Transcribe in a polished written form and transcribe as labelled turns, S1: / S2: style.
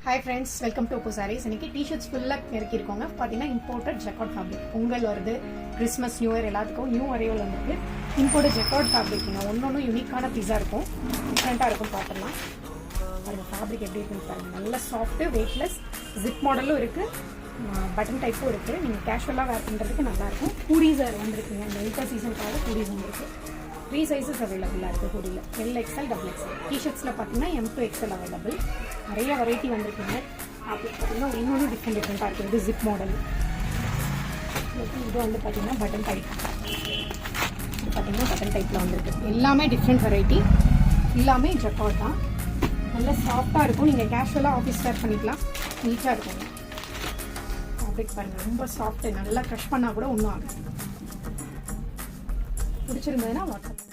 S1: Hi friends, welcome to Oppo Sarees. இன்னைக்கு t-shirts ஃபுல்லா இறக்கிருக்கோங்க. பாத்தீங்கன்னா imported jacquard fabric. பொங்கல் வருது, கிறிஸ்மஸ் நியூ இயர் எல்லாத்துக்கும் நியூ அரைவல் வந்திருக்கு. imported jacquard fabricங்க. ஒவ்வொன்றும் யூனிக்கான பீஸா இருக்கும். டிஃபரெண்டா இருக்கும் பார்த்தலாம். பாருங்க ஃபேப்ரிக் எப்படி இருக்குன்னு பாருங்க. நல்ல சாஃப்ட், வெயிட்லெஸ், zip மாடலும் இருக்கு. பட்டன் டைப்பும் இருக்கு. நீங்க கேஷுவலா வேர் பண்றதுக்கு நல்லா இருக்கும். ஹூடிஸ் வந்திருக்குங்க. இந்த வின்டர் சீசனுக்காக ஹூடிஸ் வந்திருக்கு. 3 sizes அவைலபிளாக இருக்குது ஹூடியில். LXL, XXL. டிஷர்ட்ஸில் பார்த்தீங்கன்னா M to XL அவைலபிள். நிறைய வெரைட்டி வந்திருக்குங்க. அப்படி பார்த்தீங்கன்னா இன்னொன்று டிஃப்ரெண்ட்டாக இருக்குது. இது ஜிப் மாடல். இது வந்து பார்த்தீங்கன்னா பட்டன் டைப். இது பார்த்தீங்கன்னா பட்டன் டைப்பில் வந்திருக்கு. எல்லாமே டிஃப்ரெண்ட் வெரைட்டி. எல்லாமே ஜக்கார்ட் தான். நல்லா சாஃப்டாக இருக்கும். நீங்கள் கேஷுவலாக ஆஃபீஸ் வேர் பண்ணிக்கலாம். நீட்டாக இருக்குங்க. ஃபேப்ரிக் பாருங்கள், ரொம்ப சாஃப்ட்டு. நல்லா க்ரஷ் பண்ணால் கூட ஒன்றும் ஆகும். பிடிச்சிருந்ததுன்னா வாட்ஸ்அப்